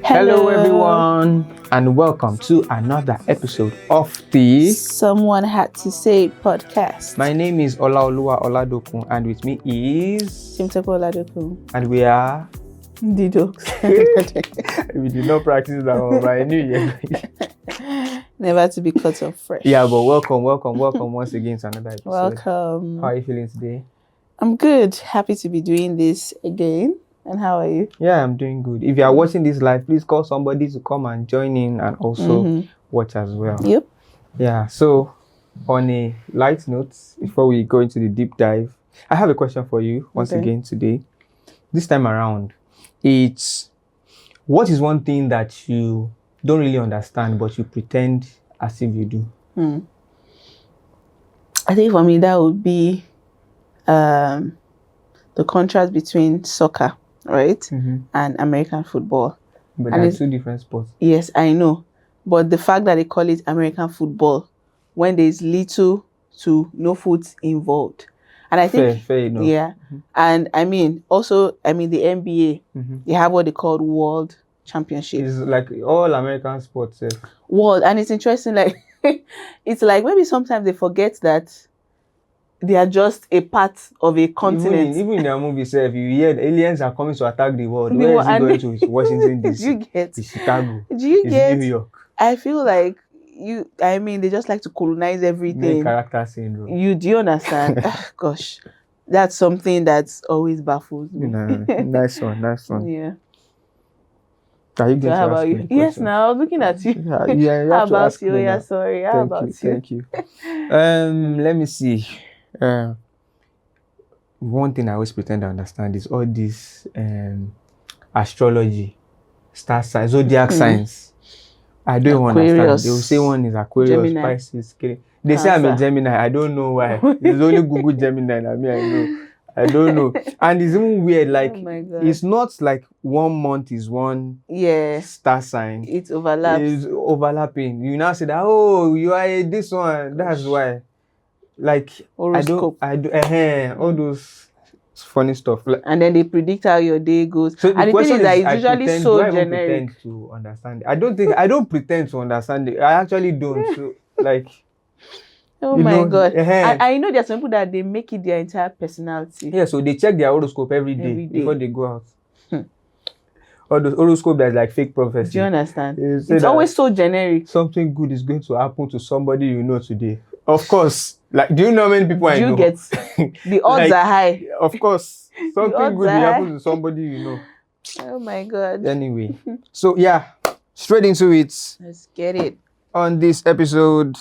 Hello everyone, and welcome to another episode of the Someone Had to Say It podcast. My name is Olaoluwa Oladokun, and with me is Temitope Oladokun. And we are The dogs. We did not practice that one, but I knew you. Never to be cut off fresh. Yeah, but welcome once again to another episode. Welcome. How are you feeling today? I'm good. Happy to be doing this again. And how are you? Yeah, I'm doing good. If you are watching this live, please call somebody to come and join in and also watch as well. Yep. Yeah, so on a light note, before we go into the deep dive, I have a question for you once again today. This time around, it's what is one thing that you don't really understand but you pretend as if you do? I think for me that would be the contrast between soccer, right, and American football. But And they're it's- two different sports. Yes, I know. But the fact that they call it American football when there's little to no foot involved. And I think, Fair enough. yeah. And I mean, also, the NBA, they have what they call World Championship. It's like all American sports. World. And it's interesting, like, it's like maybe sometimes they forget that they are just a part of a continent. Even in their movie, if you hear the aliens are coming to attack the world, The where is world, it and going to? It's Washington Do you DC. get? It's Chicago. Do you It's get? New York. I feel like they just like to colonize Main everything. character syndrome. Do you understand? Gosh, that's something that's always baffles me. Nice one. Yeah. Are you going So to how ask about me you? a Yes, question? now I was looking at you. Yeah, you have How to about ask you? me Yeah, now. sorry. How about you? Thank you. Let me see. One thing I always pretend to understand is all this astrology, star signs, zodiac signs. I don't even understand. Aquarius, They will say one is Aquarius, Gemini, Pisces. They say I'm a Cancer. Gemini. I don't know why. It's only Google Gemini. I know. I don't know. And it's even weird. Like, Oh my God. it's not like 1 month is one Yeah, star sign. it overlaps. It's overlapping. You now say that, oh, you are this one. That's why. Like, Horoscope. I do all those funny stuff. Like, And then they predict how your day goes. so the And the thing question is that it's I usually pretend, so do I even generic. pretend to understand it? I don't pretend to understand it. I actually don't. So, like, Oh you my know, God. I know there's some people that they make it their entire personality. yeah, so they check their horoscope every day before they go out. All those horoscope that's like fake prophecy. Do you understand? They say It's that always so generic. something good is going to happen to somebody you know today. Of course. Like, do you know how many people I know? You get the odds Like, are high. Of course. Something odds good will are happen high. to somebody you know. Oh my God. Anyway. So yeah, straight into it Let's get it. on this episode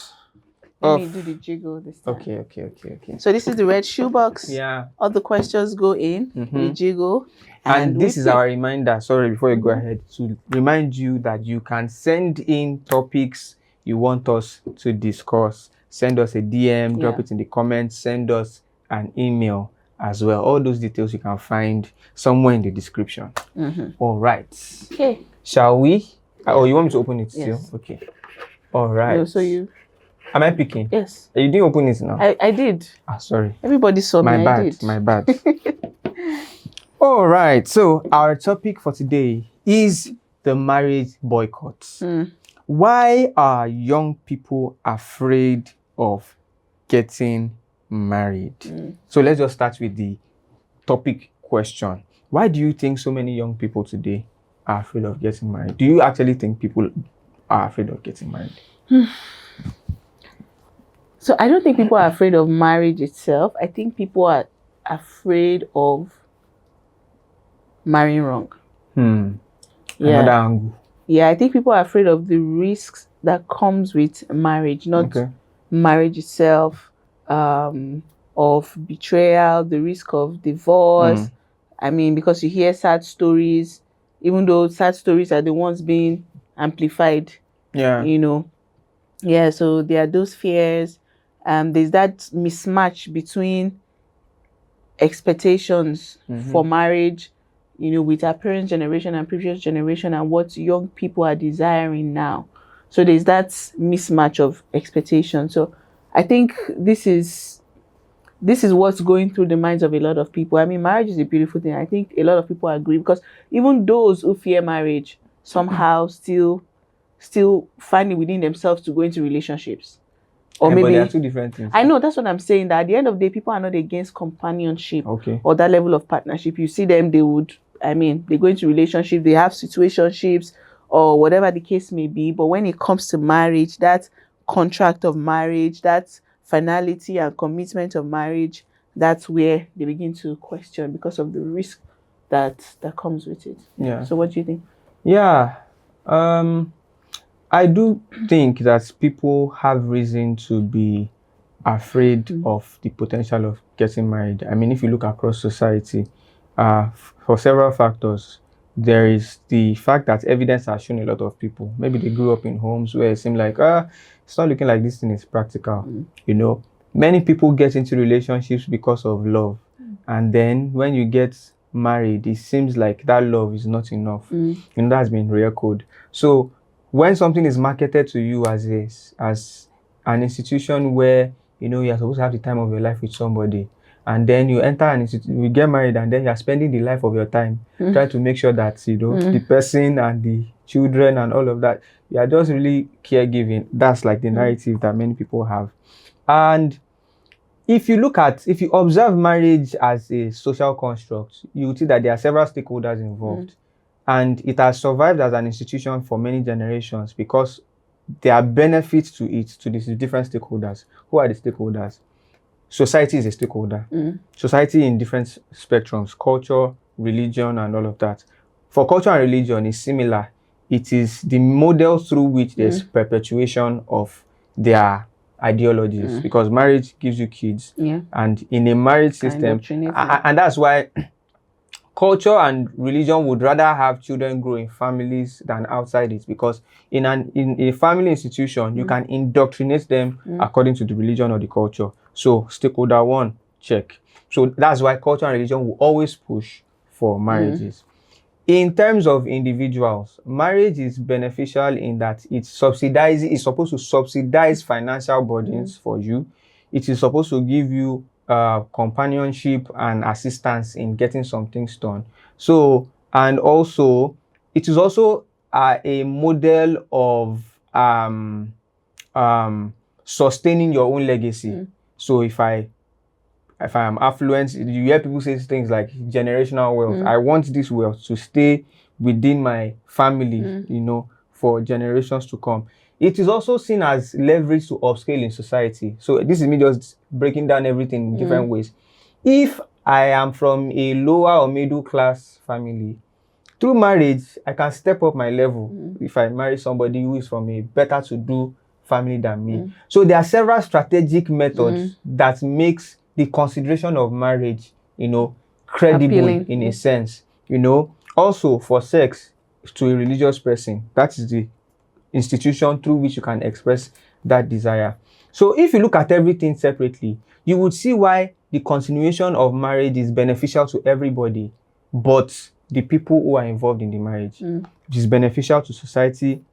Let me of do the jiggle this time. Okay. So this is the red shoebox. Yeah. All the questions go in. We jiggle. And this we is pick. our reminder, sorry, before you go ahead, to remind you that you can send in topics you want us to discuss. Send us a DM, drop it in the comments, send us an email as well. All those details you can find somewhere in the description. All right. Okay. Shall we? Oh, you want me to open it Yes. still? Okay. All right. No, so you. Am I picking? Yes. You didn't open it now? I did. Sorry. Everybody saw me. My I did. bad. All right. So our topic for today is the marriage boycott. Why are young people afraid of getting married? So let's just start with the topic question. Why do you think so many young people today are afraid of getting married? Do you actually think people are afraid of getting married? So I don't think people are afraid of marriage itself. I think people are afraid of marrying wrong. Another angle. Yeah, I think people are afraid of the risks that comes with marriage, not marriage itself, of betrayal, the risk of divorce. I mean, because you hear sad stories, even though sad stories are the ones being amplified. Yeah. You know. Yeah, so there are those fears. There's that mismatch between expectations for marriage, with our parents' generation and previous generation and what young people are desiring now. So there's that mismatch of expectation. So I think this is what's going through the minds of a lot of people. I mean, marriage is a beautiful thing. I think a lot of people agree, because even those who fear marriage somehow still finding within themselves to go into relationships. Or Yeah, maybe but they are two different things. I know, that's what I'm saying, that at the end of the day, people are not against companionship or that level of partnership. You see them, they go into relationship, they have situationships or whatever the case may be. But when it comes to marriage, that contract of marriage, that finality and commitment of marriage, that's where they begin to question because of the risk that comes with it. Yeah. So what do you think? Yeah. I do think that people have reason to be afraid of the potential of getting married. I mean, if you look across society, for several factors, there is the fact that evidence has shown a lot of people. Maybe they grew up in homes where it seemed like, it's not looking like this thing is practical. You know, many people get into relationships because of love. And then when you get married, it seems like that love is not enough. That's been real code. So when something is marketed to you as an institution where you're supposed to have the time of your life with somebody, and then you enter an institution, you get married, and then you're spending the life of your time trying to make sure that the person and the children and all of that, you are just really caregiving. That's like the narrative that many people have. And if you observe marriage as a social construct, you will see that there are several stakeholders involved. And it has survived as an institution for many generations because there are benefits to it, to these different stakeholders. Who are the stakeholders? Society is a stakeholder. Society in different spectrums, culture, religion, and all of that. For culture and religion, it's similar. It is the model through which there's perpetuation of their ideologies, because marriage gives you kids. And in a marriage system, and that's why culture and religion would rather have children grow in families than outside it, because in a family institution, you can indoctrinate them according to the religion or the culture. So stakeholder one, check. So that's why culture and religion will always push for marriages. In terms of individuals, marriage is beneficial in that it's supposed to subsidize financial burdens for you. It is supposed to give you companionship and assistance in getting some things done. So, and also, it is also a model of sustaining your own legacy. So if I am affluent, you hear people say things like generational wealth. I want this wealth to stay within my family, for generations to come. It is also seen as leverage to upscale in society. So this is me just breaking down everything in different ways. If I am from a lower or middle class family, through marriage, I can step up my level if I marry somebody who is from a better to do family than me. So there are several strategic methods that makes the consideration of marriage, credible appealing, in a sense. Also for sex, to a religious person, that is the institution through which you can express that desire. So if you look at everything separately, you would see why the continuation of marriage is beneficial to everybody, but the people who are involved in the marriage. It is beneficial to society,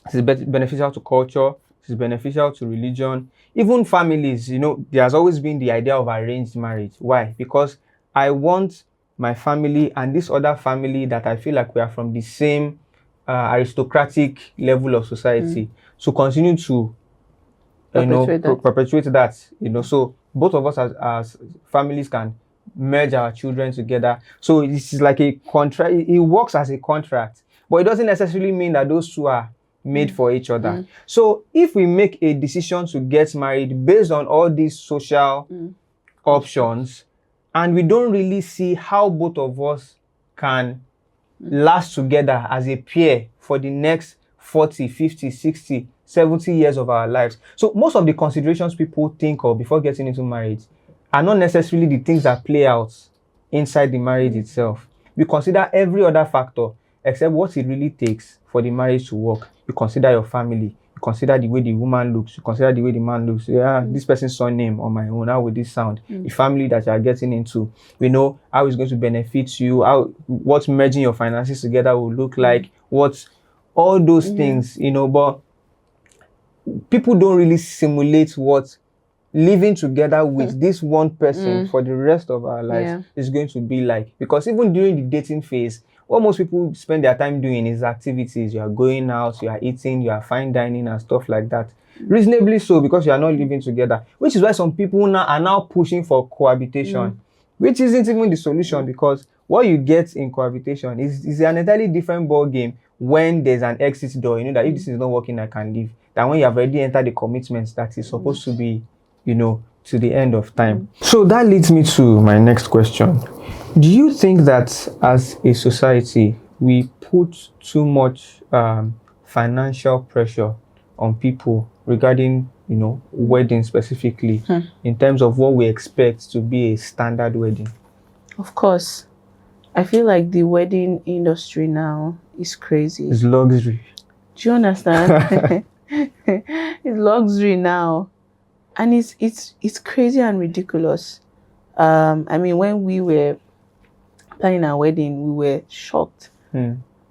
it is beneficial to culture, it is beneficial to religion, even families. There has always been the idea of arranged marriage. Why? Because I want my family and this other family that I feel like we are from the same aristocratic level of society to continue to perpetuate that. So both of us as families can merge our children together. So this is like a contract. It works as a contract, but it doesn't necessarily mean that those two are made for each other. So if we make a decision to get married based on all these social options, and we don't really see how both of us can last together as a pair for the next 40, 50, 60, 70 years of our lives. So most of the considerations people think of before getting into marriage are not necessarily the things that play out inside the marriage itself. We consider every other factor except what it really takes for the marriage to work. You consider your family, you consider the way the woman looks, you consider the way the man looks. This person's surname on my own, how would this sound? The family that you are getting into, how it's going to benefit you, what merging your finances together will look like, all those things, but people don't really simulate what living together with this one person for the rest of our lives is going to be like. Because even during the dating phase, what most people spend their time doing is activities. You are going out, you are eating, you are fine dining and stuff like that. Reasonably so, because you are not living together, which is why some people now are now pushing for cohabitation, which isn't even the solution, because what you get in cohabitation is an entirely different ball game when there's an exit door. You know that if this is not working, I can leave. Than when you have already entered the commitments that is supposed to be, you know, to the end of time. So that leads me to my next question. Do you think that as a society we put too much financial pressure on people regarding, you know, wedding specifically, in terms of what we expect to be a standard wedding? Of course. I feel like the wedding industry now is crazy. It's luxury. Do you understand? It's luxury now. And it's crazy and ridiculous. I mean, when we were planning our wedding, we were shocked.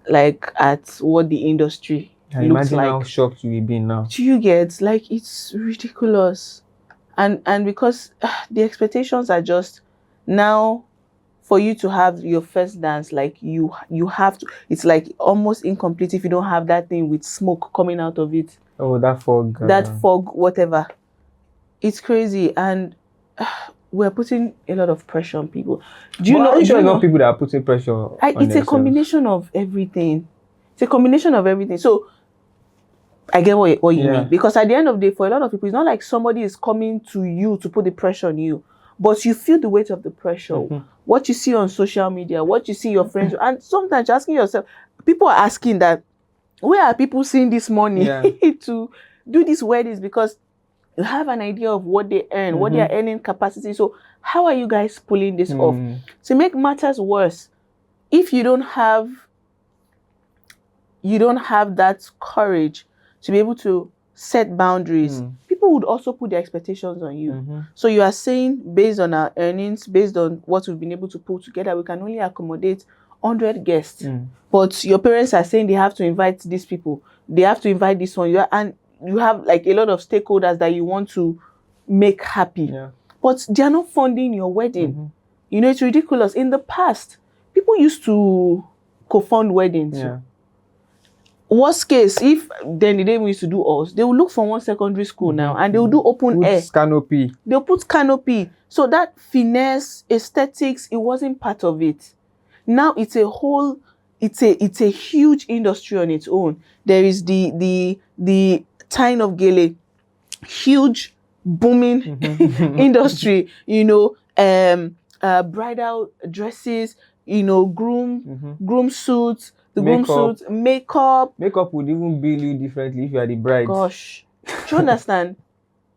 Like at what the industry looks imagine like. how shocked you will be now. Do you get, like, it's ridiculous. And because the expectations are just now, for you to have your first dance, like you have to, it's like almost incomplete if you don't have that thing with smoke coming out of it. Oh, that fog. That fog, whatever. It's crazy, and we're putting a lot of pressure on people. Do you know? Are you sure it's not people that are putting pressure on It's themselves? a combination of everything. It's a combination of everything. So I get what you mean, because at the end of the day, for a lot of people, it's not like somebody is coming to you to put the pressure on you, but you feel the weight of the pressure. What you see on social media, what you see your friends, and sometimes you're asking yourself, people are asking that, where are people seeing this money to do these weddings? Because you have an idea of what they earn, what their earning capacity. So how are you guys pulling this off? To make matters worse, if you don't have that courage to be able to set boundaries, people would also put their expectations on you. So you are saying, based on our earnings, based on what we've been able to pull together, we can only accommodate 100 guests. But your parents are saying they have to invite these people, they have to invite this one. And you have like a lot of stakeholders that you want to make happy. But they are not funding your wedding. You know, it's ridiculous. In the past, people used to co-fund weddings. Worst case, if then the day we used to do us, they will look for one secondary school now, and they will do open air. Canopy. They'll put canopy. So that finesse, aesthetics, it wasn't part of it. Now it's a whole, it's a huge industry on its own. There is the Tyne of Gele, huge booming industry. You know, bridal dresses. You know, groom suits. The groom suits, makeup. Makeup would even bill you differently if you are the bride. Gosh, do you understand?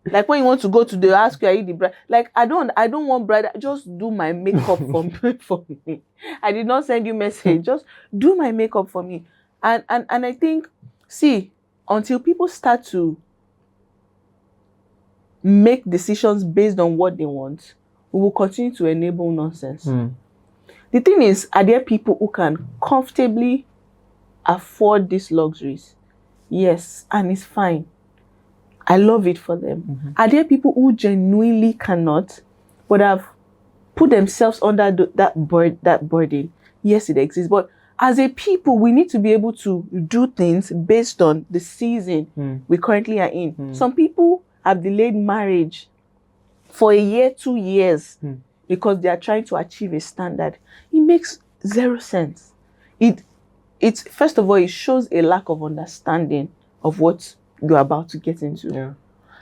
Like when you want to go to, they ask you, are you the bride? Like I don't want bride. Just do my makeup for me. I did not send you message. Just do my makeup for me. And I think, see, until people start to make decisions based on what they want, we will continue to enable nonsense. The thing is, are there people who can comfortably afford these luxuries? Yes, and it's fine. I love it for them. Are there people who genuinely cannot, but have put themselves under that burden? Yes, it exists. But as a people, we need to be able to do things based on the season we currently are in. Some people have delayed marriage for a year, 2 years. Because they are trying to achieve a standard. It makes zero sense. It's first of all, it shows a lack of understanding of what you're about to get into.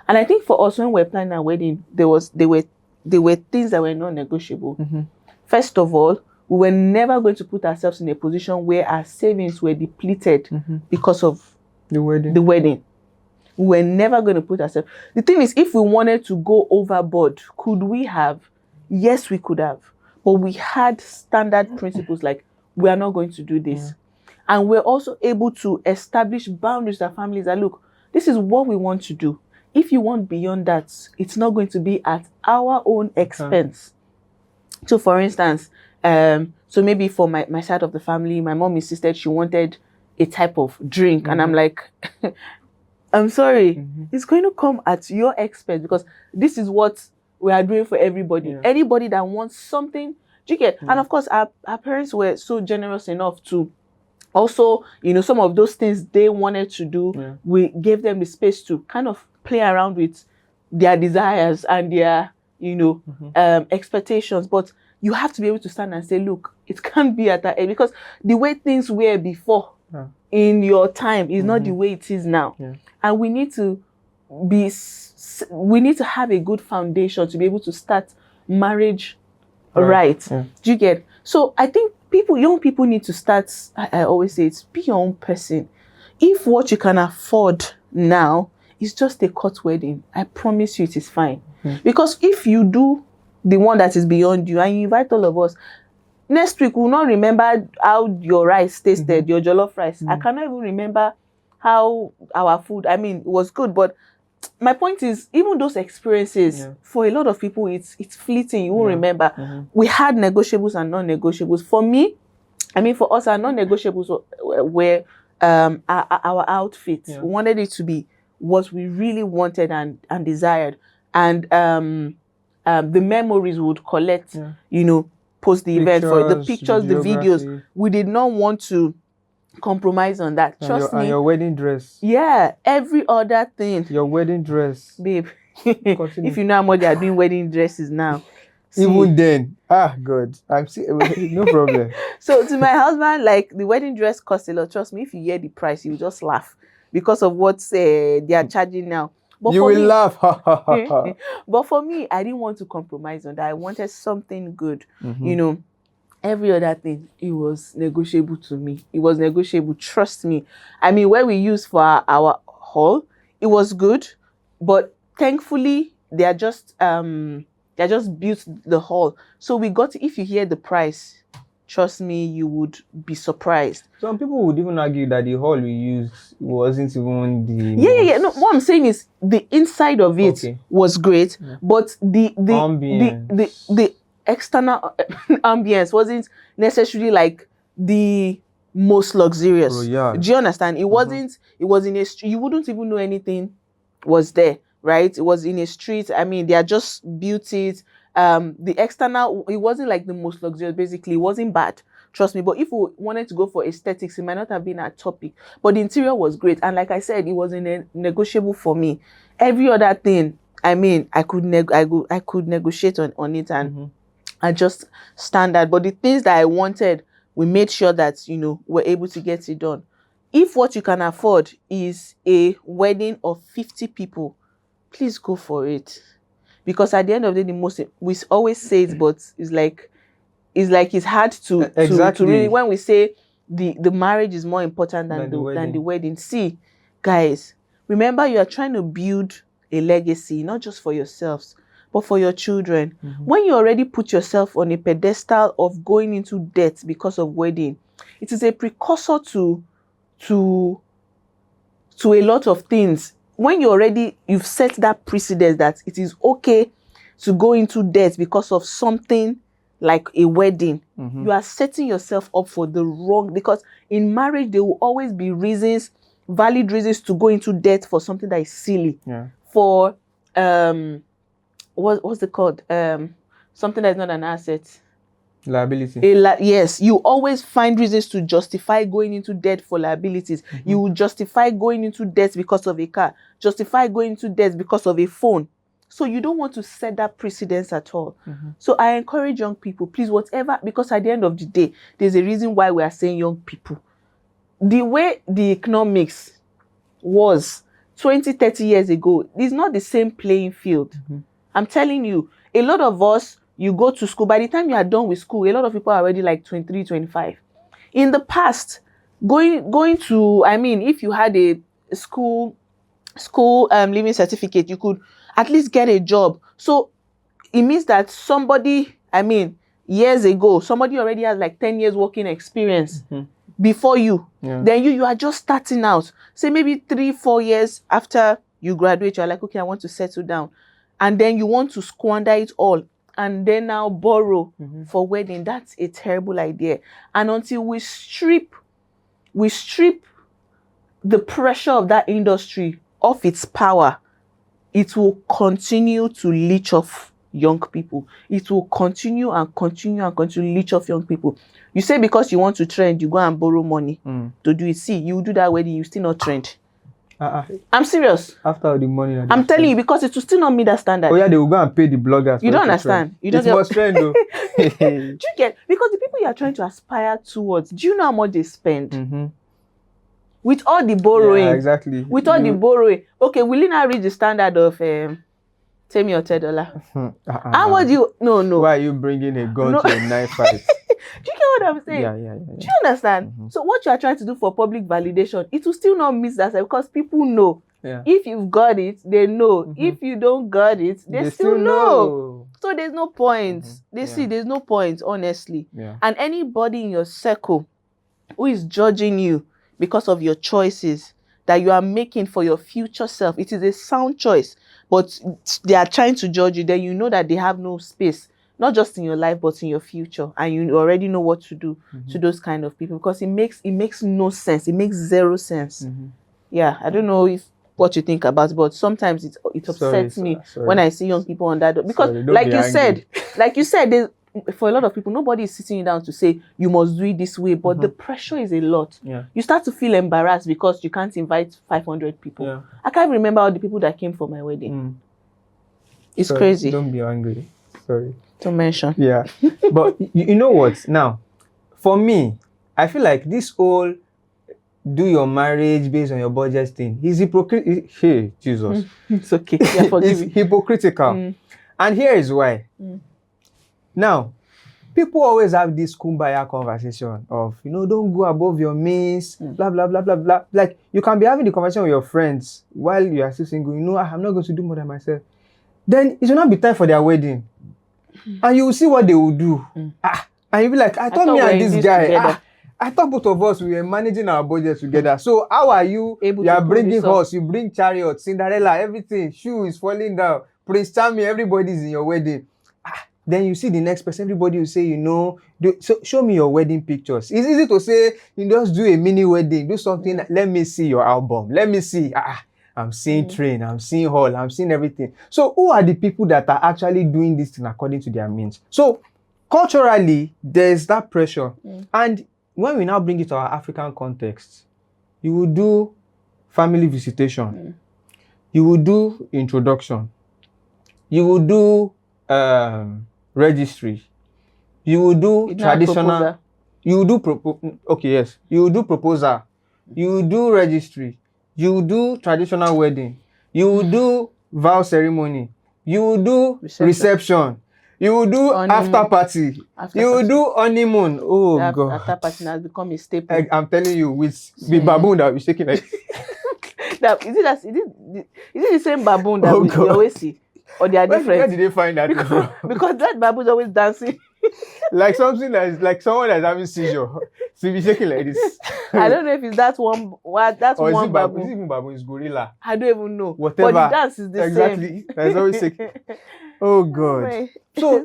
And I think for us, when we're planning our wedding, there were things that were non-negotiable. First of all, we were never going to put ourselves in a position where our savings were depleted because of the wedding. We were never going to put ourselves. The thing is, if we wanted to go overboard, could we have? Yes, we could have, but we had standard principles like we are not going to do this. And we're also able to establish boundaries that families are, look, this is what we want to do. If you want beyond that, it's not going to be at our own expense. So for instance, so maybe for my side of the family, my mom insisted she wanted a type of drink. And I'm like, I'm sorry, it's going to come at your expense, because this is what we are doing for everybody. Anybody that wants something, Do you get? And of course, our parents were so generous enough to also, some of those things they wanted to do, we gave them the space to kind of play around with their desires and their, expectations. But you have to be able to stand and say, look, it can't be at that age, because the way things were before in your time is not the way it is now. And we need to have a good foundation to be able to start marriage right. Do you get? So I think young people need to start, I always say, it's be your own person. If what you can afford now is just a court wedding, I promise you it is fine. Because if you do the one that is beyond you and you invite all of us, next week we'll not remember how your rice tasted, your jollof rice. I cannot even remember how our food, it was good, but my point is, even those experiences, for a lot of people, it's fleeting. You won't remember. We had negotiables and non-negotiables. For me, for us, our non-negotiables were our outfits. We wanted it to be what we really wanted and desired. And the memories we would collect, post the event, for the pictures, the videos. We did not want to compromise on that. Trust me. And your wedding dress. Yeah, every other thing. Your wedding dress. Babe, if you know how much they are doing wedding dresses now. Even then, God, no problem. So to my husband, like, the wedding dress costs a lot. Trust me, if you hear the price, you just laugh because of what they are charging now. But you will laugh. But for me, I didn't want to compromise on that. I wanted something good. Every other thing, it was negotiable to me. It was negotiable. Trust me. Where we used for our hall, it was good, but thankfully they are just built the hall. So we got. If you hear the price, trust me, you would be surprised. Some people would even argue that the hall we used wasn't even the Yeah. No, what I'm saying is the inside of it was great, but the ambience. the external ambience wasn't necessarily like the most luxurious. Do you understand? It wasn't. It was in a street. You wouldn't even know anything was there, right? It was in a street. They are just built it. The external, it wasn't like the most luxurious. Basically, it wasn't bad. Trust me. But if we wanted to go for aesthetics, it might not have been our topic. But the interior was great, and like I said, it was negotiable for me. Every other thing, I could negotiate on it and. And just standard. But the things that I wanted, we made sure that, we're able to get it done. If what you can afford is a wedding of 50 people, please go for it. Because at the end of the day, we always say it, but it's like it's hard to really, when we say the marriage is more important than the wedding. See, guys, remember, you are trying to build a legacy, not just for yourselves, but for your children. When you already put yourself on a pedestal of going into debt because of wedding, it is a precursor to a lot of things. When you've set that precedent that it is okay to go into debt because of something like a wedding, you are setting yourself up for the wrong, because in marriage there will always be valid reasons to go into debt for something that is silly. For what's it called? Something that's not an asset. Liability. Yes, you always find reasons to justify going into debt for liabilities. You will justify going into debt because of a car, justify going into debt because of a phone. So you don't want to set that precedence at all. So I encourage young people, please, whatever, because at the end of the day, there's a reason why we are saying young people. The way the economics was 20, 30 years ago is not the same playing field. I'm telling you, a lot of us, you go to school, by the time you are done with school, a lot of people are already like 23, 25. In the past, going to, if you had a school living certificate, you could at least get a job. So it means that somebody, years ago, somebody already has like 10 years working experience before you. Then you are just starting out. Say maybe 3-4 years after you graduate, you're like, okay, I want to settle down. And then you want to squander it all and then now borrow for wedding. That's a terrible idea. And until we strip the pressure of that industry off its power, it will continue to leech off young people. It will continue and continue and continue to leech off young people. You say because you want to trend, you go and borrow money to do it. See, you do that wedding, you still not trend. I'm serious. After all the money, I'm telling you, because it will still not meet that standard. Oh yeah, they will go and pay the bloggers. You don't understand. You don't must trend though. Do you get? Because the people you are trying to aspire towards, do you know how much they spend? With all the borrowing. Yeah, exactly. With all the borrowing. Okay, will it not reach the standard of Temi or $10? How would you? No. Why are you bringing a gun to a knife fight? Do you get what I'm saying? Yeah. Do you understand? So what you are trying to do for public validation, it will still not miss that because people know. Yeah. If you've got it, they know. If you don't got it, they still know. So there's no point. They see there's no point, honestly. Yeah. And anybody in your circle who is judging you because of your choices that you are making for your future self, it is a sound choice, but they are trying to judge you, then you know that they have no space, not just in your life, but in your future. And you already know what to do to those kind of people, because it makes no sense. It makes zero sense. Yeah, I don't know what you think about it, but sometimes it upsets me when I see young people on that, because like you said, for a lot of people, nobody is sitting you down to say you must do it this way, but the pressure is a lot. You start to feel embarrassed because you can't invite 500 people. I can't remember all the people that came for my wedding. It's crazy. Don't be angry. Sorry. Don't mention. Yeah. But you know what? Now, for me, I feel like this whole do your marriage based on your budget thing is hypocritical. Hey, Jesus. It's okay. Yeah, forgive me. It's hypocritical. And here is why. Now, people always have this kumbaya conversation of, don't go above your means, blah, blah, blah, blah, blah. Like, you can be having the conversation with your friends while you are still single. I'm not going to do more than myself. Then it will not be time for their wedding. And you will see what they will do. And you'll be like, I thought me and this guy, I thought both of us, we were managing our budget together. So how are you? You are bringing horse, you bring chariot, Cinderella, everything. Shoe is falling down. Prince Charming, everybody's in your wedding. Then you see the next person, everybody will say, so show me your wedding pictures. It's easy to say, just do a mini wedding, do something. Let me see your album. Let me see. I'm seeing train, I'm seeing hall, I'm seeing everything. So who are the people that are actually doing this thing according to their means? So culturally, there's that pressure. And when we now bring it to our African context, you will do family visitation. You will do introduction. You will do registry. You will do traditional. You will do you will do proposal. You will do registry. You will do traditional wedding. You will do vow ceremony. You will do reception. You will do after party. You will do honeymoon. Oh God! After party has become a staple. I'm telling you, with the baboon that will be shaking like. Is it the same baboon that we always see? Or they are different? Where did they find that? Because that baboon is always dancing. Like something that is like someone that's having seizure. So be shaking like this. I don't know if it's that one. That's or one baboon. Is it even baboon? It's gorilla. I don't even know. Whatever. But the dance is the same. That's always shaking. Oh God.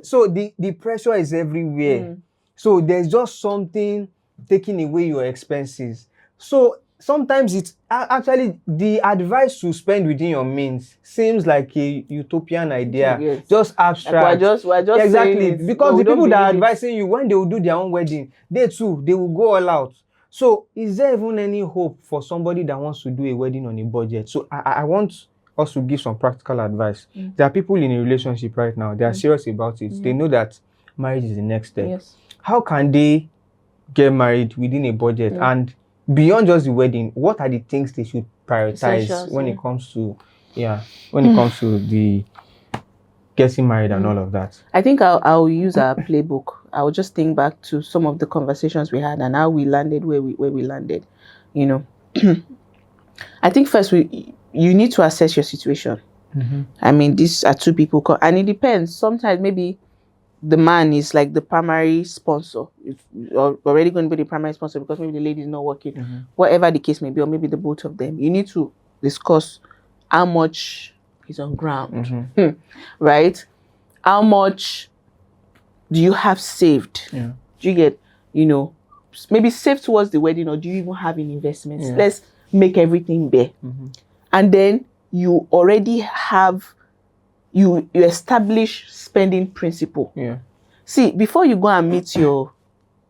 So the pressure is everywhere. So there's just something taking away your expenses. So sometimes it's actually the advice to spend within your means seems like a utopian idea. Yes. Just abstract. We're just exactly. Because the people that are advising you, when they will do their own wedding, they will go all out. So is there even any hope for somebody that wants to do a wedding on a budget? So I want us to give some practical advice. There are people in a relationship right now. They are serious about it. They know that marriage is the next step. Yes. How can they get married within a budget? And beyond just the wedding, what are the things they should prioritize when it comes to the getting married and all of that? I think I'll use our playbook. I'll just think back to some of the conversations we had and how we landed where we landed. I think first you need to assess your situation. I mean, these are two people, and it depends. Sometimes maybe the man is like the primary sponsor. You're already going to be the primary sponsor because maybe the lady is not working. Whatever the case may be, or maybe the both of them. You need to discuss how much is on ground, right? How much do you have saved? Do you get, maybe save towards the wedding, or do you even have in investments? Let's make everything bare. And then you already have you establish spending principle. Yeah. See, before you go and meet your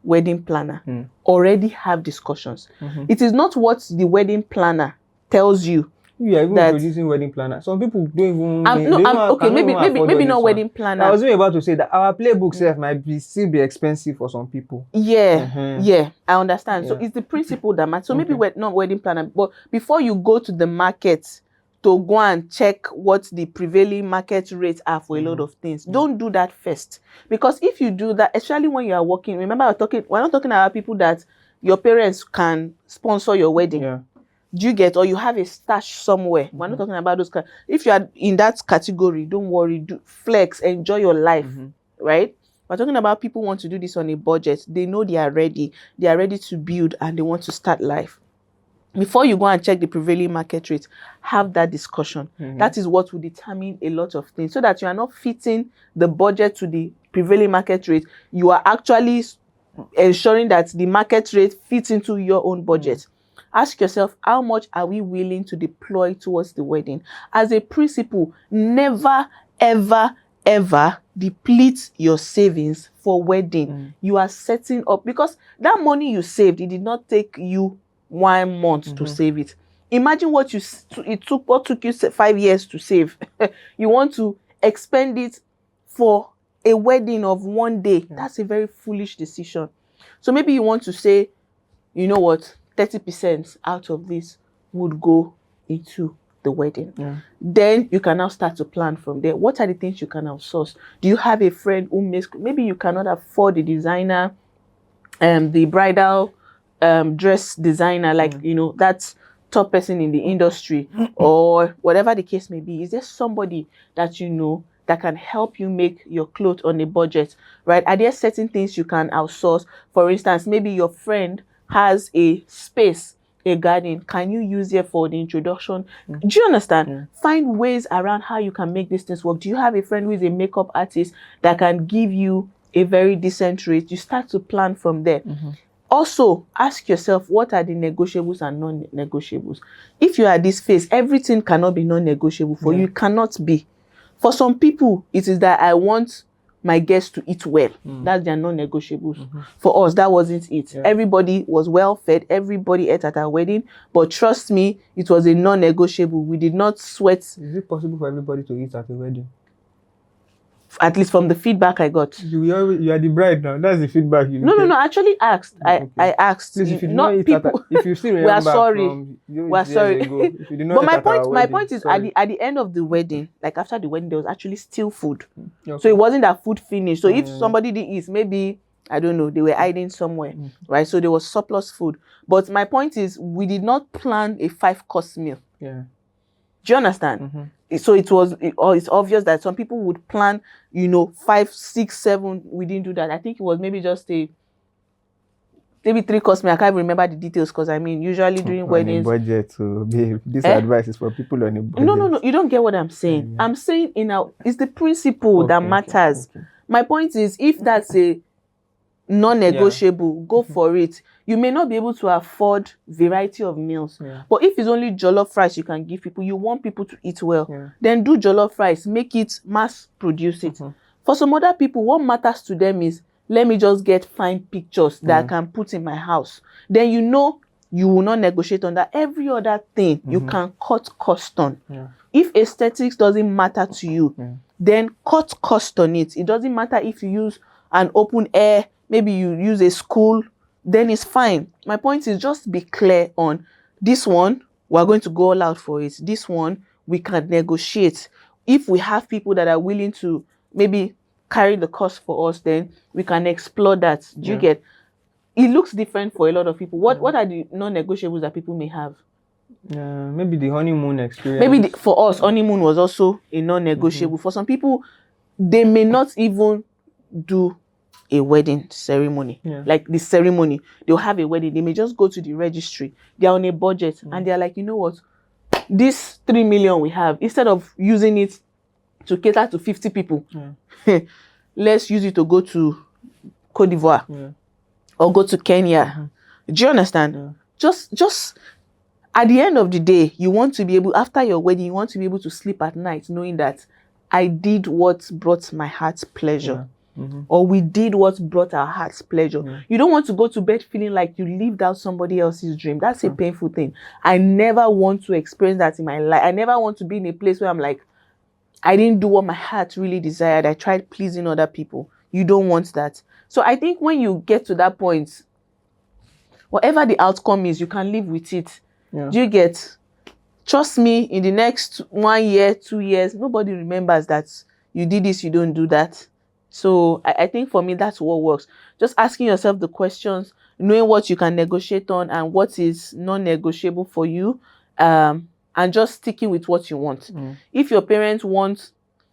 wedding planner, already have discussions. It is not what the wedding planner tells you. You are even producing wedding planner. Some people don't even maybe not wedding planner. I was even about to say that our playbook might still be expensive for some people. Yeah, I understand. So it's the principle that matters. So maybe we're not wedding planner, but before you go to the market to go and check what the prevailing market rates are for a lot of things, don't do that first. Because if you do that, especially when you are working, remember we're not talking about people that your parents can sponsor your wedding. Yeah. Do you get, or you have a stash somewhere? We're not talking about those. If you are in that category, don't worry, do flex, enjoy your life, right? We're talking about people who want to do this on a budget. They know they are ready to build, and they want to start life. Before you go and check the prevailing market rate, have that discussion. That is what will determine a lot of things, so that you are not fitting the budget to the prevailing market rate. You are actually ensuring that the market rate fits into your own budget. Ask yourself, how much are we willing to deploy towards the wedding? As a principle, never, ever, ever deplete your savings for wedding. You are setting up, because that money you saved, it did not take you 1 month to save it. Imagine what took you 5 years to save. You want to expend it for a wedding of 1 day. That's a very foolish decision. So maybe you want to say, you know what, 30% out of this would go into the wedding. Then you can now start to plan from there. What are the things you can outsource? Do you have a friend who maybe you cannot afford the designer, the bridal dress designer, like that's top person in the industry, or whatever the case may be? Is there somebody that that can help you make your clothes on a budget, right? Are there certain things you can outsource? For instance, maybe your friend has a space, a garden. Can you use it for the introduction? Do you understand? Find ways around how you can make these things work. Do you have a friend who is a makeup artist that can give you a very decent rate? You start to plan from there. Also, ask yourself, what are the negotiables and non-negotiables? If you are at this phase, everything cannot be non-negotiable for you. It cannot be. For some people, it is that I want my guests to eat well. That's their non-negotiables. For us, that wasn't it. Everybody was well fed. Everybody ate at our wedding. But trust me, it was a non-negotiable. We did not sweat. Is it possible for everybody to eat at a wedding? At least from the feedback I got. You are the bride now. That's the feedback you No. I actually asked. I asked. Please, if you not people. If you still remember, we are sorry. If you did not but my point is, at the end of the wedding, like after the wedding, there was actually still food. So it wasn't that food finished. So if somebody didn't eat, maybe I don't know, they were hiding somewhere, right? So there was surplus food. But my point is, we did not plan a 5-course meal. Yeah. Do you understand? So it's obvious that some people would plan, 5, 6, 7. We didn't do that. I think it was maybe just maybe 3-course meal. I can't remember the details, because usually during weddings. On a budget, so babe, this advice is for people on a budget. No, you don't get what I'm saying. I'm saying it's the principle that matters. My point is, if that's a non-negotiable, go for it. You may not be able to afford variety of meals, but if it's only jollof rice you can give people, you want people to eat well, then do jollof rice, make it, mass produce it. For some other people, what matters to them is, let me just get fine pictures that I can put in my house. Then you will not negotiate on that. Every other thing you can cut cost on. If aesthetics doesn't matter to you, then cut cost on it. It doesn't matter if you use an open air, maybe you use a school, then it's fine. My point is, just be clear on this one, we're going to go all out for it. This one, we can negotiate. If we have people that are willing to maybe carry the cost for us, then we can explore that. Do you get? It looks different for a lot of people. What are the non-negotiables that people may have? Maybe the honeymoon experience. Maybe for us, honeymoon was also a non-negotiable. For some people, they may not even do a wedding ceremony. Like the ceremony, they'll have a wedding. They may just go to the registry. They're on a budget and they're like, you know what? This 3 million we have, instead of using it to cater to 50 people, let's use it to go to Cote d'Ivoire or go to Kenya. Do you understand? Just at the end of the day, you want to be able, after your wedding, you want to be able to sleep at night knowing that I did what brought my heart's pleasure. Yeah. Mm-hmm. Or we did what brought our heart's pleasure. Yeah. You don't want to go to bed feeling like you lived out somebody else's dream. That's a painful thing. I never want to experience that in my life. I never want to be in a place where I'm like, I didn't do what my heart really desired. I tried pleasing other people. You don't want that. So I think when you get to that point, whatever the outcome is, you can live with it. Yeah. Do you get? Trust me, in the next 1 year, 2 years, nobody remembers that you did this, you don't do that. So I think for me, that's what works. Just asking yourself the questions, knowing what you can negotiate on and what is non-negotiable for you, and just sticking with what you want. If your parents want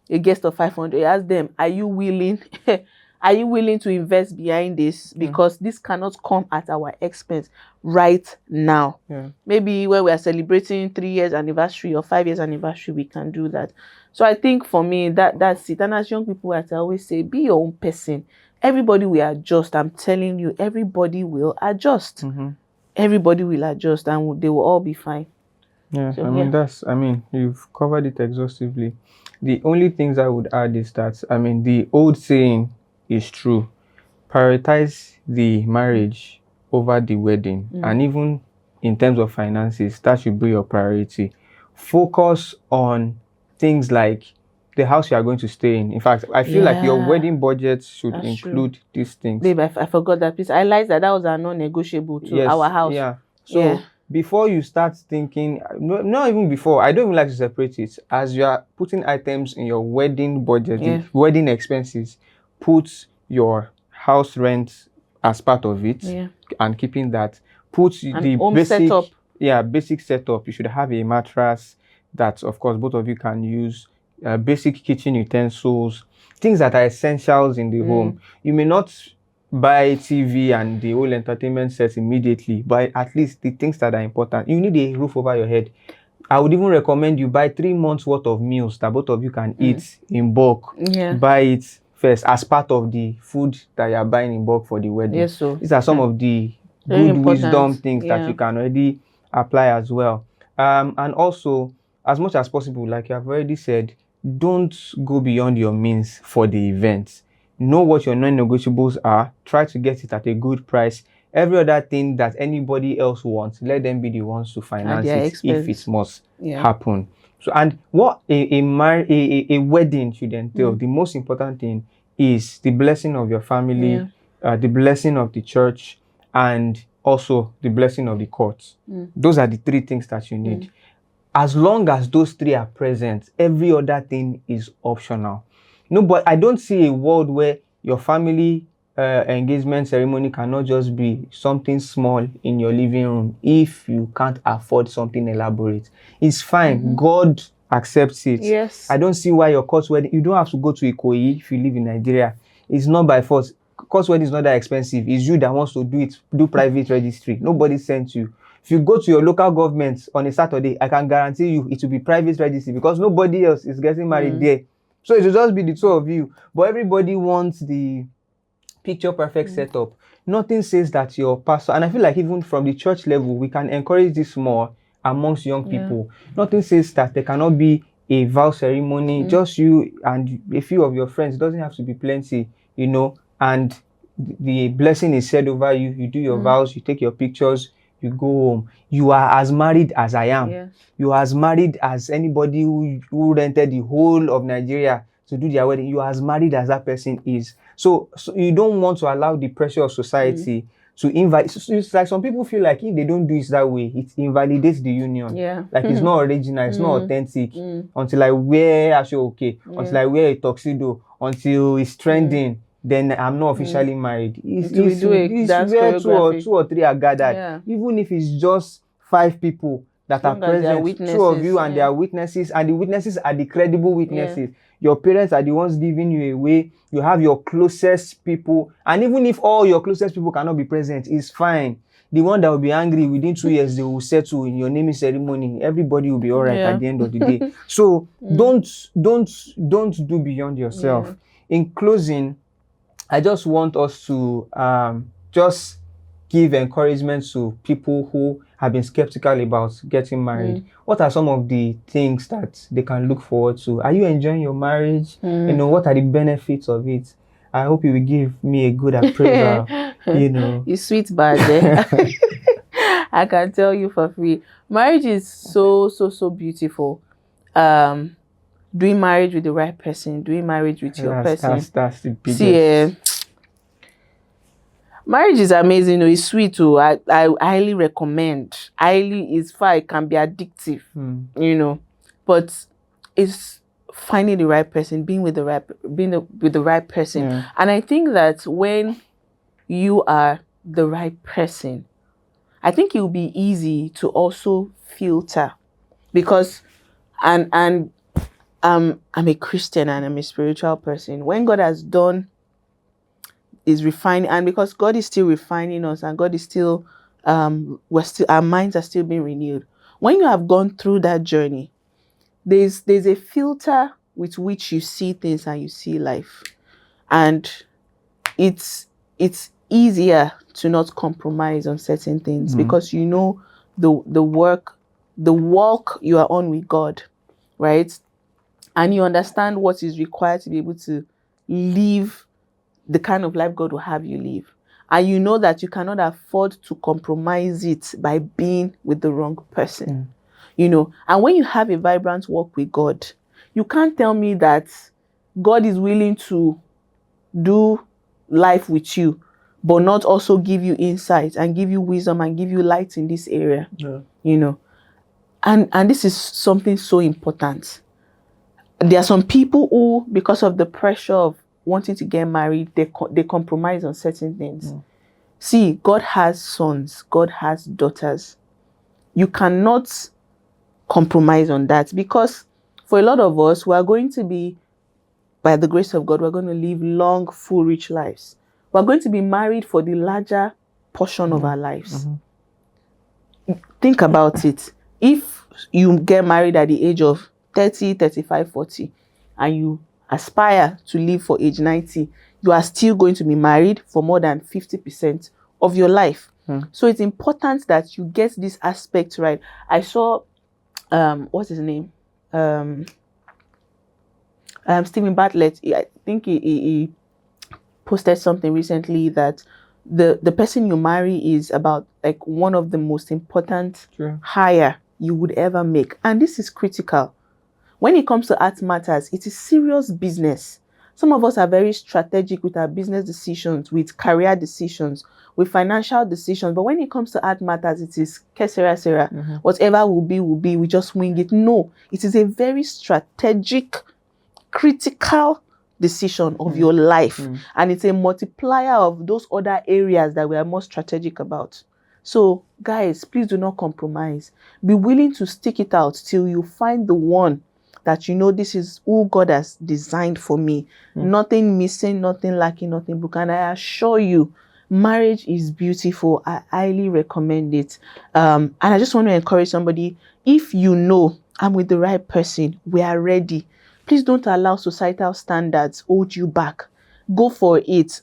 a guest of 500, ask them, are you willing? Are you willing to invest behind this? Because this cannot come at our expense right now. Yeah. Maybe when we are celebrating 3 years anniversary or 5 years anniversary, we can do that. So I think for me, that's it. And as young people, as I always say, be your own person. Everybody will adjust. I'm telling you, everybody will adjust. Everybody will adjust and they will all be fine. Yeah, so, I mean, you've covered it exhaustively. The only things I would add is that, the old saying is true. Prioritize the marriage over the wedding. And even in terms of finances, that should be your priority. Focus on things like the house you are going to stay in. In fact, I feel like your wedding budget should include these things. Babe, I forgot that piece. I realized that was a non-negotiable to our house. Yeah. So before you start thinking, not even before, I don't even like to separate it. As you are putting items in your wedding budget, wedding expenses, put your house rent as part of it and keeping that. Put the basic setup. Basic setup. You should have a mattress that, of course, both of you can use. Basic kitchen utensils, things that are essentials in the home. You may not buy TV and the whole entertainment set immediately, but at least the things that are important. You need a roof over your head. I would even recommend you buy 3 months worth of meals that both of you can eat in bulk. Buy it first as part of the food that you are buying in bulk for the wedding. Yes, so these are some of the good wisdom things that you can already apply as well. And also, as much as possible, like you have already said, don't go beyond your means for the event. Know what your non-negotiables are. Try to get it at a good price. Every other thing that anybody else wants, let them be the ones to finance it if it must happen. So, and what a wedding should entail, the most important thing is the blessing of your family, the blessing of the church, and also the blessing of the courts. Those are the 3 things that you need. As long as those 3 are present, every other thing is optional. No, but I don't see a world where your family engagement ceremony cannot just be something small in your living room if you can't afford something elaborate. It's fine. God accepts it. Yes. I don't see why your court wedding, you don't have to go to Ikoyi if you live in Nigeria. It's not by force. Court wedding is not that expensive. It's you that wants to do private registry. Nobody sent you. If you go to your local government on a Saturday, I can guarantee you it will be private registry because nobody else is getting married there. So it will just be the 2 of you. But everybody wants the picture perfect setup. Nothing says that your pastor, and I feel like even from the church level, we can encourage this more amongst young people. Nothing says that there cannot be a vow ceremony, just you and a few of your friends. It doesn't have to be plenty, and the blessing is said over you. You do your vows, you take your pictures, you go home. You are as married as I am. You are as married as anybody who rented the whole of Nigeria to do their wedding. You are as married as that person is. So you don't want to allow the pressure of society to invalidate. It's like some people feel like if they don't do it that way, it invalidates the union. Like it's not original, it's not authentic. Until I wear Ashoke, until I wear a tuxedo, until it's trending, then I'm not officially married. It's where 2 or 3 are gathered. Even if it's just 5 people that are present, 2 of you and their witnesses, and the witnesses are the credible witnesses. Your parents are the ones giving you away. You have your closest people, and even if all your closest people cannot be present, it's fine. The one that will be angry within 2 years, they will settle in your naming ceremony. Everybody will be all right at the end of the day. So don't do beyond yourself. In closing, I just want us to just give encouragement to people who have been skeptical about getting married, what are some of the things that they can look forward to? Are you enjoying your marriage? You know, what are the benefits of it? I hope you will give me a good appraisal. You know, you sweet bad. Eh? I can tell you for free. Marriage is so beautiful. Doing marriage with the right person, doing marriage with your person. That's the biggest. See, marriage is amazing. It's sweet too. I highly recommend. Highly is far. It can be addictive, you know, but it's finding the right person, being with the right person. Yeah. And I think that when you are the right person, I think it will be easy to also filter, because I'm a Christian and I'm a spiritual person. When God has done is refining, and because God is still refining us, and God is still our minds are still being renewed. When you have gone through that journey, there's a filter with which you see things and you see life, and it's easier to not compromise on certain things, because you know the walk you are on with God, right? And you understand what is required to be able to live the kind of life God will have you live. And you know that you cannot afford to compromise it by being with the wrong person. You know, and when you have a vibrant walk with God, you can't tell me that God is willing to do life with you, but not also give you insight and give you wisdom and give you light in this area. You know, and this is something so important. There are some people who, because of the pressure of wanting to get married, they compromise on certain things. See, God has sons, God has daughters. You cannot compromise on that, because for a lot of us, we are going to be, by the grace of God, we're going to live long, full, rich lives. We're going to be married for the larger portion of our lives. Think about it. If you get married at the age of 30, 35, 40, and you aspire to live for age 90, you are still going to be married for more than 50% of your life. So it's important that you get this aspect right. I saw, what's his name? Stephen Bartlett. I think he posted something recently that the person you marry is about like one of the most important hire you would ever make. And this is critical. When it comes to art matters, it is serious business. Some of us are very strategic with our business decisions, with career decisions, with financial decisions. But when it comes to art matters, it is Sarah. Whatever will be, we just wing it. No, it is a very strategic, critical decision of your life. And it's a multiplier of those other areas that we are more strategic about. So, guys, please do not compromise. Be willing to stick it out till you find the one that you know this is who God has designed for me. Nothing missing, nothing lacking, nothing broken. And I assure you, marriage is beautiful. I highly recommend it. And I just want to encourage somebody, if you know I'm with the right person, we are ready. Please don't allow societal standards hold you back. Go for it.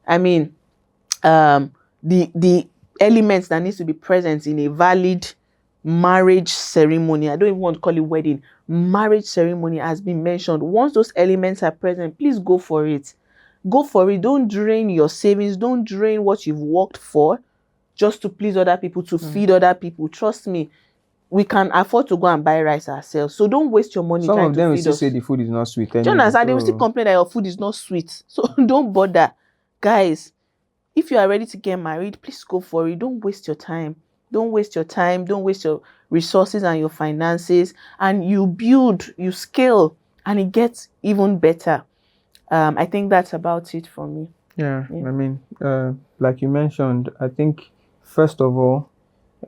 I mean, the elements that needs to be present in a valid marriage ceremony, I don't even want to call it wedding, marriage ceremony has been mentioned. Once those elements are present, please go for it. Go for it. Don't drain your savings. Don't drain what you've worked for just to please other people, to feed other people. Trust me, we can afford to go and buy rice ourselves. So don't waste your money. Some trying of them to will feed still us. say the food is not sweet. Jonas, they will still complain that your food is not sweet. So don't bother. Guys, if you are ready to get married, please go for it. Don't waste your time. Don't waste your time. Don't waste your resources and your finances. And you build, you scale, and it gets even better. I think that's about it for me. Yeah. I mean, like you mentioned, I think, first of all,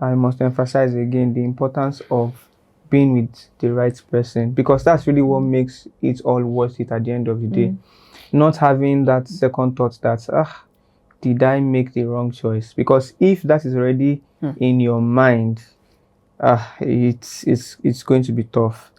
I must emphasize again the importance of being with the right person, because that's really what makes it all worth it at the end of the day. Not having that second thought that, did I make the wrong choice? Because if that is already in your mind, it's going to be tough.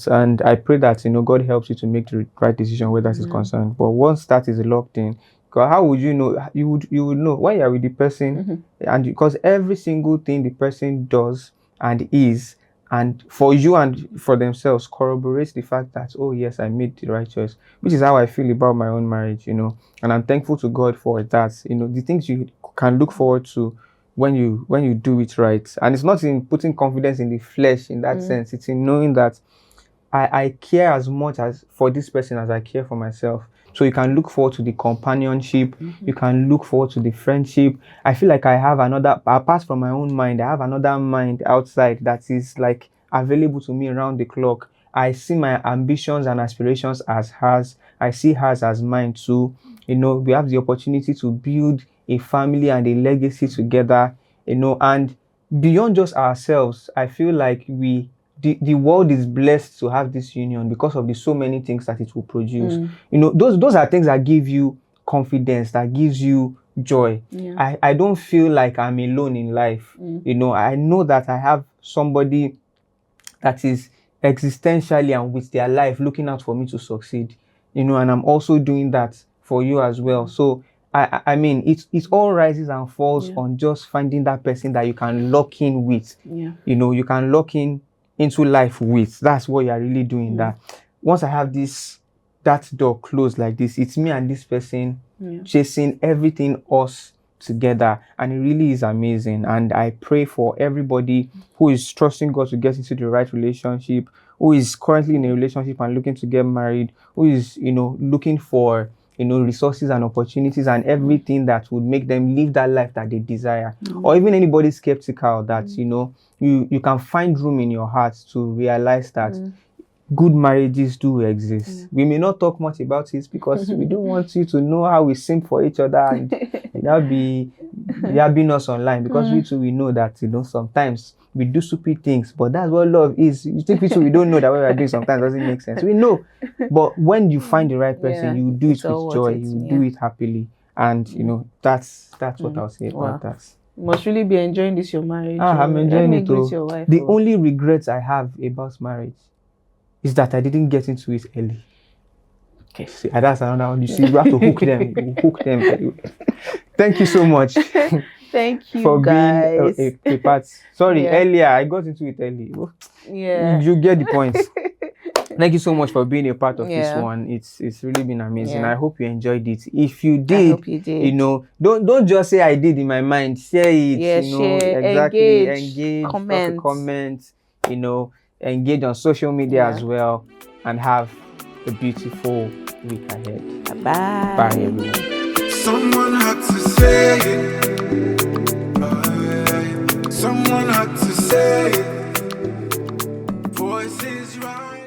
And I pray that God helps you to make the right decision where that is concerned. But once that is locked in, Because how would you know? You would know when you're with the person, and because every single thing the person does and is, and for you and for themselves, corroborates the fact that, oh yes, I made the right choice. Which is how I feel about my own marriage, and I'm thankful to God for that. The things you can look forward to when you do it right, and it's not in putting confidence in the flesh in that sense. It's in knowing that I care as much as for this person as I care for myself. So you can look forward to the companionship. You can look forward to the friendship. I feel like I have another, apart from my own mind, I have another mind outside that is like available to me around the clock. I see my ambitions and aspirations as hers. I see hers as mine too. We have the opportunity to build a family and a legacy together, and beyond just ourselves, I feel like the world is blessed to have this union because of the so many things that it will produce. Those are things that give you confidence, that gives you joy. Yeah. I don't feel like I'm alone in life. I know that I have somebody that is existentially and with their life looking out for me to succeed. And I'm also doing that for you as well. So I mean, it all rises and falls on just finding that person that you can lock in with. You can lock in into life with. That's what you're really doing. That once I have that door closed like this, it's me and this person chasing everything us together, and it really is amazing. And I pray for everybody who is trusting God to get into the right relationship, who is currently in a relationship and looking to get married, who is looking for resources and opportunities and everything that would make them live that life that they desire. Or even anybody skeptical that you can find room in your heart to realize that good marriages do exist. We may not talk much about it because we don't want you to know how we sing for each other and that'll be yabbing us online, because we know that sometimes we do stupid things, but that's what love is. You think we don't know that what we're doing sometimes doesn't make sense. We know, but when you find the right person, you do it with joy, you do it happily, and that's what I'll say about that. You must really be enjoying this your marriage. I'm enjoying it too. Your wife, the only regrets I have about marriage is that I didn't get into it early. Okay. See, that's another one. You see, you have to hook them. You hook them. Thank you so much. Thank you for guys. being a part. Sorry, earlier I got into it early. Yeah. You get the point. Thank you so much for being a part of this one. It's really been amazing. I hope you enjoyed it. If you did, I hope you did. Don't just say I did in my mind. Share it. Share, exactly. Engage, drop a comment. Engage on social media as well, and have a beautiful week ahead. Bye. Bye, everyone. Someone had to say it. Someone had to say it. Voices rise.